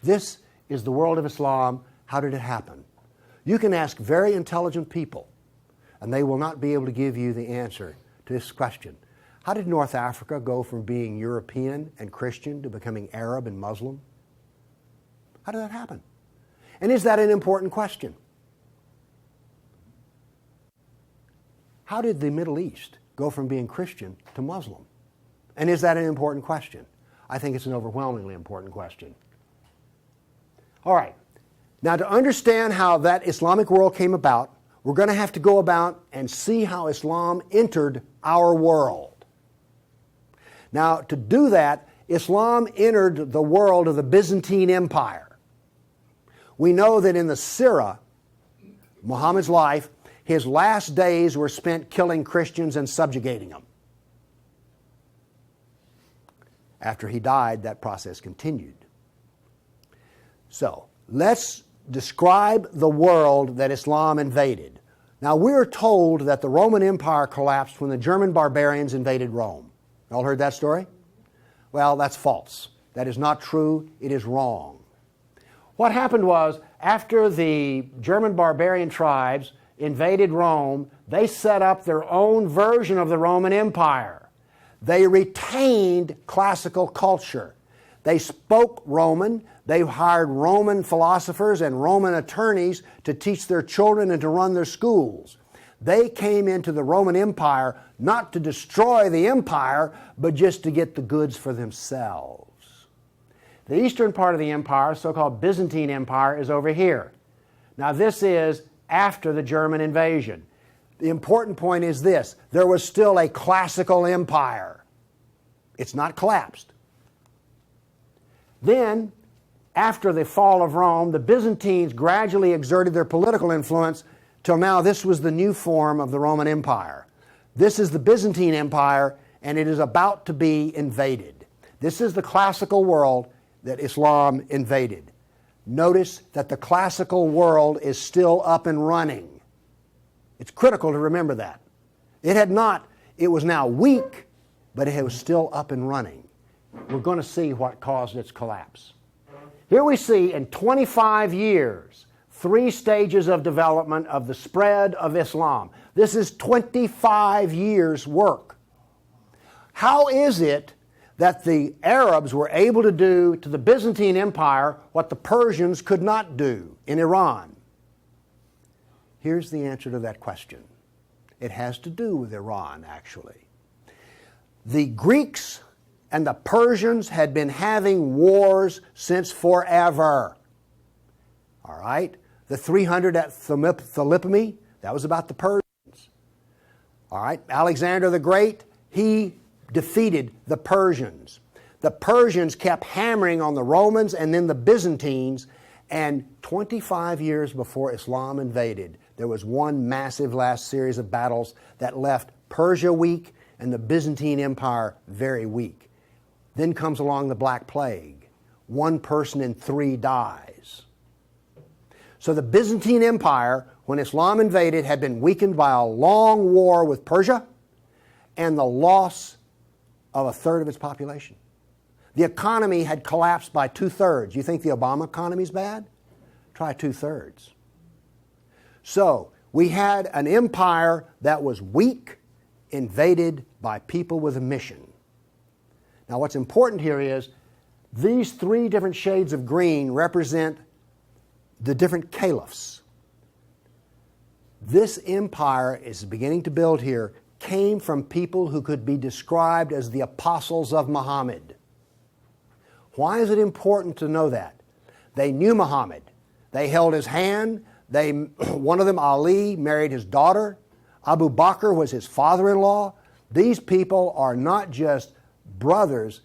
This is the world of Islam. How did it happen? You can ask very intelligent people, and they will not be able to give you the answer to this question. How did North Africa go from being European and Christian to becoming Arab and Muslim? How did that happen? And is that an important question? How did the Middle East go from being Christian to Muslim? And is that an important question? I think it's an overwhelmingly important question. All right. Now, to understand how that Islamic world came about, we're going to have to go about and see how Islam entered our world. Now, to do that, Islam entered the world of the Byzantine Empire. We know that in the Sirah, Muhammad's life, his last days were spent killing Christians and subjugating them. After he died, that process continued. So, let's describe the world that Islam invaded. Now, we're told that the Roman Empire collapsed when the German barbarians invaded Rome. You all heard that story? Well, that's false. That is not true. It is wrong. What happened was, after the German barbarian tribes invaded Rome, they set up their own version of the Roman Empire. They retained classical culture. They spoke Roman. They hired Roman philosophers and Roman attorneys to teach their children and to run their schools. They came into the Roman Empire not to destroy the empire, but just to get the goods for themselves. The eastern part of the empire, so-called Byzantine Empire, is over here. Now, this is after the German invasion. The important point is this: there was still a classical empire. It's not collapsed. Then, after the fall of Rome, the Byzantines gradually exerted their political influence till now this was the new form of the Roman Empire. This is the Byzantine Empire, and it is about to be invaded. This is the classical world that Islam invaded. Notice that the classical world is still up and running. It's critical to remember that. It was now weak, but it was still up and running. We're going to see what caused its collapse. Here we see in 25 years, 3 stages of development of the spread of Islam. This is 25 years' work. How is it that the Arabs were able to do to the Byzantine Empire what the Persians could not do in Iran? Here's the answer to that question. It has to do with Iran, actually. The Greeks and the Persians had been having wars since forever. All right? The 300 at Thermopylae, that was about the Persians. All right? Alexander the Great, he defeated the Persians. The Persians kept hammering on the Romans and then the Byzantines, and 25 years before Islam invaded, there was one massive last series of battles that left Persia weak and the Byzantine Empire very weak. Then comes along the Black Plague. 1 person in 3 dies. So the Byzantine Empire, when Islam invaded, had been weakened by a long war with Persia and the loss of 1/3 of its population. The economy had collapsed by 2/3. You think the Obama economy is bad? Try 2/3. So we had an empire that was weak, invaded by people with a mission. Now, what's important here is these 3 different shades of green represent the different caliphs. This empire is beginning to build here came from people who could be described as the apostles of Muhammad. Why is it important to know that? They knew Muhammad. They held his hand. One of them, Ali, married his daughter. Abu Bakr was his father-in-law. These people are not just brothers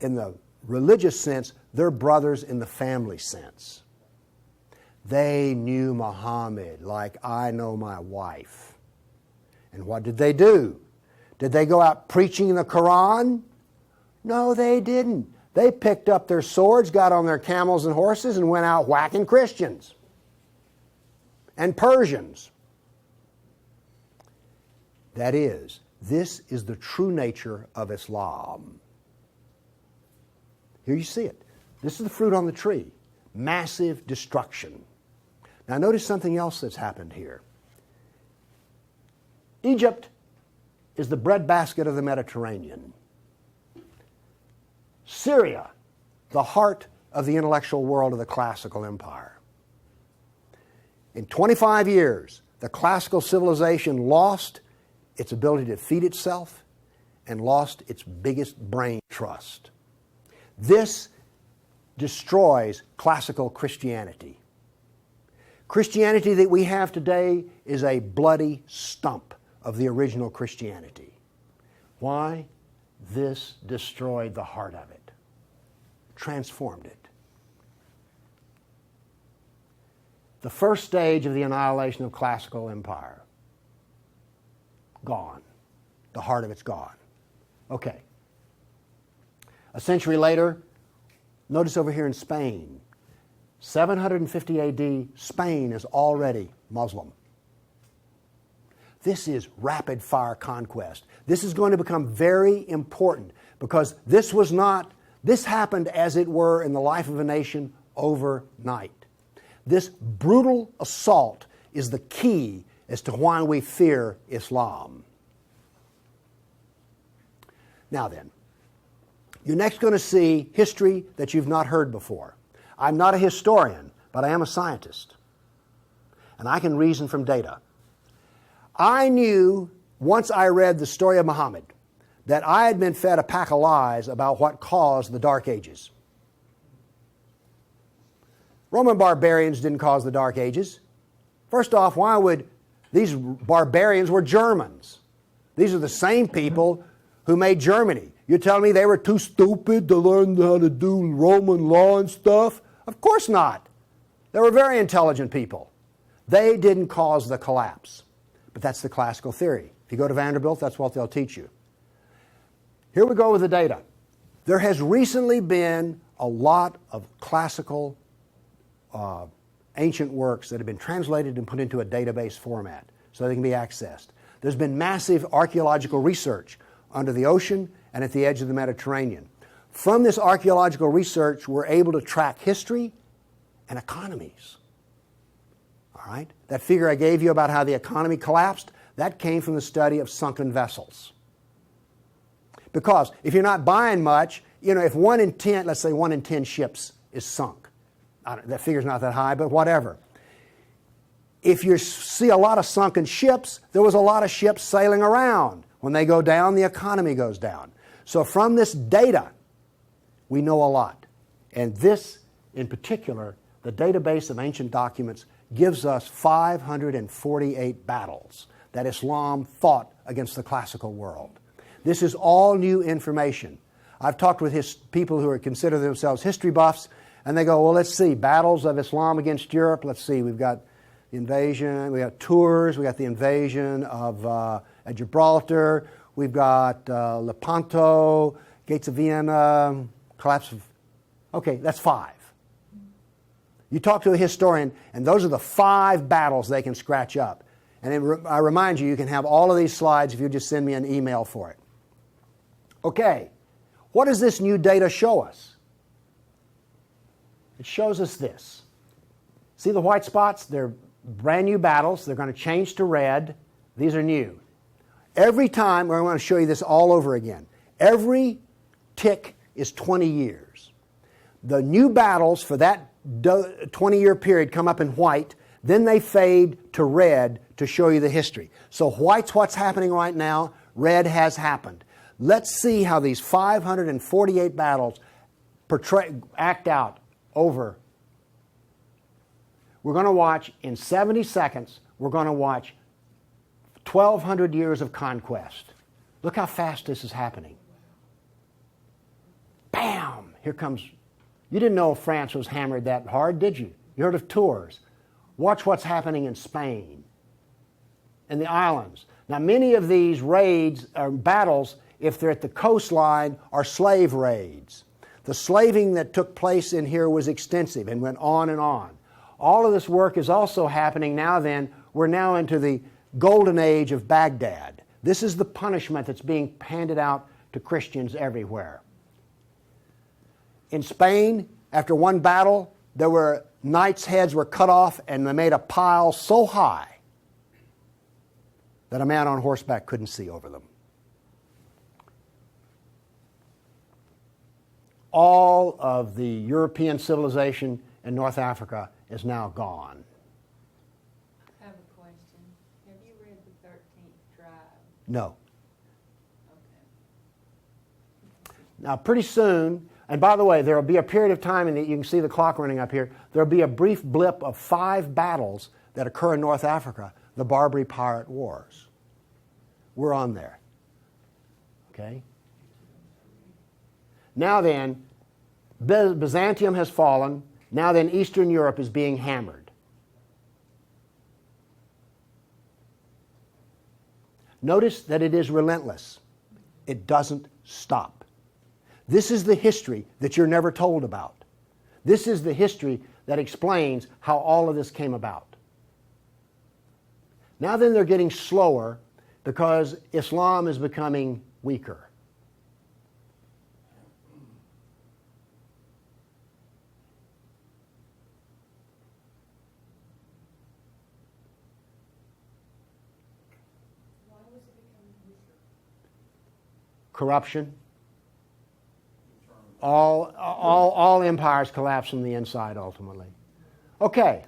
in the religious sense, they're brothers in the family sense. They knew Muhammad like I know my wife. And what did they do? Did they go out preaching the Quran? No, they didn't. They picked up their swords, got on their camels and horses, and went out whacking Christians and Persians. That is, this is the true nature of Islam. Here you see it. This is the fruit on the tree. massive destruction. Now notice something else that's happened here. Egypt is the breadbasket of the Mediterranean. Syria, the heart of the intellectual world of the classical empire. In 25 years, the classical civilization lost its ability to feed itself and lost its biggest brain trust. This destroys classical Christianity. Christianity that we have today is a bloody stump of the original Christianity. Why? This destroyed the heart of it, transformed it. The first stage of the annihilation of classical empire, gone. The heart of it's gone. Okay. A century later, notice over here in Spain, 750 AD, Spain is already Muslim. This is rapid fire conquest. This is going to become very important because this happened as it were in the life of a nation overnight. This brutal assault is the key as to why we fear Islam. Now then, you're next going to see history that you've not heard before. I'm not a historian, but I am a scientist. And I can reason from data. I knew, once I read the story of Muhammad, that I had been fed a pack of lies about what caused the Dark Ages. Roman barbarians didn't cause the Dark Ages. First off, why would these barbarians were Germans? These are the same people who made Germany. You're telling me they were too stupid to learn how to do Roman law and stuff? Of course not. They were very intelligent people. They didn't cause the collapse. But that's the classical theory. If you go to Vanderbilt, that's what they'll teach you. Here we go with the data. There has recently been a lot of classical ancient works that have been translated and put into a database format so they can be accessed. There's been massive archaeological research under the ocean and at the edge of the Mediterranean. From this archaeological research, we're able to track history and economies. All right? That figure I gave you about how the economy collapsed, that came from the study of sunken vessels. Because if you're not buying much, if 1 in 10, let's say 1 in 10 ships is sunk, that figure's not that high, but whatever. If you see a lot of sunken ships, there was a lot of ships sailing around. When they go down, the economy goes down. So from this data, we know a lot. And this, in particular, the database of ancient documents, gives us 548 battles that Islam fought against the classical world. This is all new information. I've talked with people who consider themselves history buffs, and they go, well, let's see, battles of Islam against Europe. Let's see, we've got the invasion, we got Tours, we got the invasion of at Gibraltar, we've got Lepanto, Gates of Vienna, collapse of... Okay, that's 5. You talk to a historian, and those are the 5 battles they can scratch up. And I remind you, you can have all of these slides if you just send me an email for it. Okay, what does this new data show us? It shows us this. See the white spots? They're brand new battles. They're going to change to red. These are new. Every time, I want to show you this all over again. Every tick is 20 years. The new battles for that 20-year period come up in white, then they fade to red to show you the history. So white's what's happening right now, red has happened. Let's see how these 548 battles act out over. We're going to watch, in 70 seconds, we're going to watch 1,200 years of conquest. Look how fast this is happening. Bam! Here comes... You didn't know France was hammered that hard, did you? You heard of Tours. Watch what's happening in Spain and the islands. Now, many of these raids or battles, if they're at the coastline, are slave raids. The slaving that took place in here was extensive and went on and on. All of this work is also happening now then. We're now into the golden age of Baghdad. This is the punishment that's being handed out to Christians everywhere. In Spain, after one battle, there were knights' heads were cut off and they made a pile so high that a man on horseback couldn't see over them. All of the European civilization in North Africa is now gone. I have a question. Have you read the 13th tribe? No. Okay. Now, pretty soon, and by the way, there will be a period of time, and you can see the clock running up here, there will be a brief blip of 5 battles that occur in North Africa, the Barbary Pirate Wars. We're on there. Okay? Now then, Byzantium has fallen. Now then, Eastern Europe is being hammered. Notice that it is relentless. It doesn't stop. This is the history that you're never told about. This is the history that explains how all of this came about. Now then, they're getting slower because Islam is becoming weaker. Corruption. All empires collapse from the inside ultimately. Okay.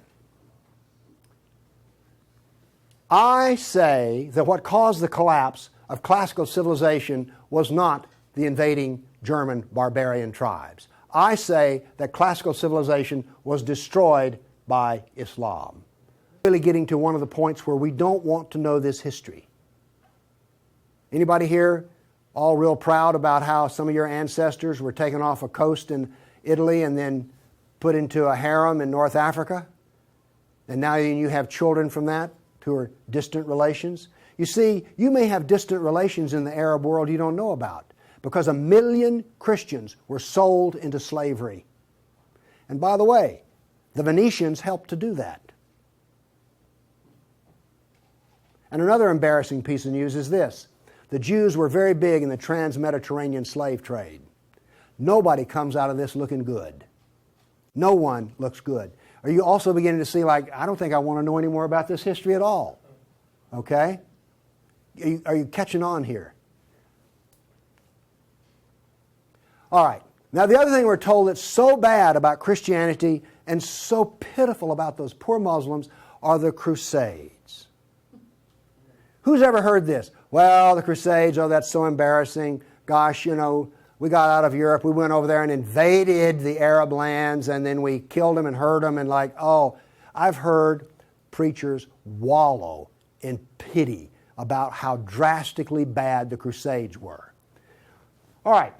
I say that what caused the collapse of classical civilization was not the invading German barbarian tribes. I say that classical civilization was destroyed by Islam. Really getting to one of the points where we don't want to know this history. Anybody here all real proud about how some of your ancestors were taken off a coast in Italy and then put into a harem in North Africa? And now you have children from that who are distant relations? You see, you may have distant relations in the Arab world you don't know about because 1 million Christians were sold into slavery. And by the way, the Venetians helped to do that. And another embarrassing piece of news is this. The Jews were very big in the trans-Mediterranean slave trade. Nobody comes out of this looking good. No one looks good. Are you also beginning to see, like, I don't think I want to know any more about this history at all? Okay? Are you catching on here? All right. Now, the other thing we're told that's so bad about Christianity and so pitiful about those poor Muslims are the Crusades. Who's ever heard this? Well, the Crusades, oh, that's so embarrassing. Gosh, you know, we got out of Europe, we went over there and invaded the Arab lands, and then we killed them and hurt them, and like, oh, I've heard preachers wallow in pity about how drastically bad the Crusades were. All right,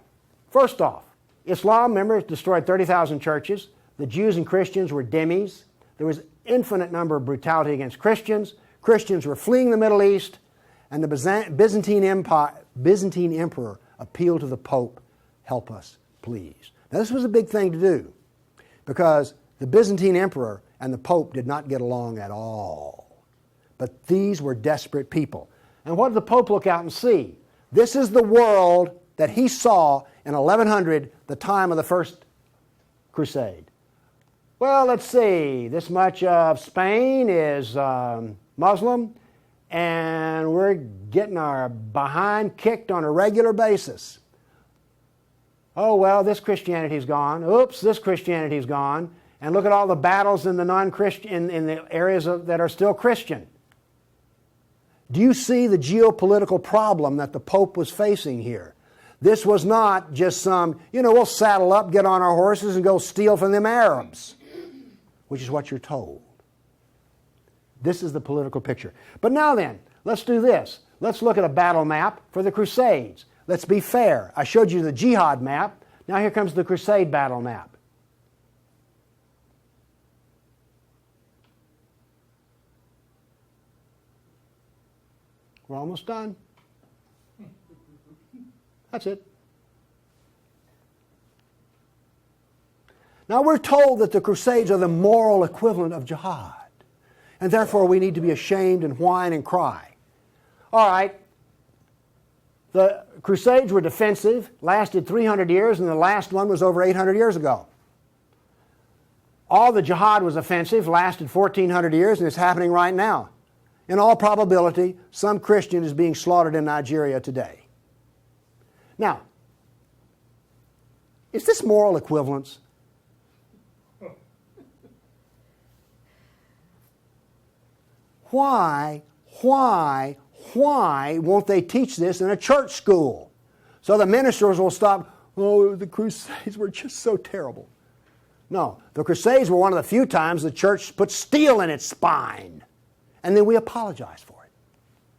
first off, Islam, remember, destroyed 30,000 churches. The Jews and Christians were dhimmis. There was infinite number of brutality against Christians. Christians were fleeing the Middle East, and the Byzantine emperor appealed to the Pope, help us, please. Now, this was a big thing to do because the Byzantine emperor and the Pope did not get along at all. But these were desperate people. And what did the Pope look out and see? This is the world that he saw in 1100, the time of the First Crusade. Well, let's see. This much of Spain is Muslim, and we're getting our behind kicked on a regular basis. Oh, well, this Christianity's gone. Oops, this Christianity's gone. And look at all the battles in the non-Christian, in the areas that are still Christian. Do you see the geopolitical problem that the Pope was facing here? This was not just some, we'll saddle up, get on our horses, and go steal from them Arabs, which is what you're told. This is the political picture. But now then, let's do this. Let's look at a battle map for the Crusades. Let's be fair. I showed you the jihad map. Now here comes the Crusade battle map. We're almost done. That's it. Now we're told that the Crusades are the moral equivalent of jihad. And therefore we need to be ashamed and whine and cry. All right. The Crusades were defensive, lasted 300 years, and the last one was over 800 years ago. All the jihad was offensive, lasted 1,400 years, and it's happening right now. In all probability, some Christian is being slaughtered in Nigeria today. Now, is this moral equivalence? Why won't they teach this in a church school? So the ministers will stop, oh, the Crusades were just so terrible. No, the Crusades were one of the few times the church put steel in its spine. And then we apologize for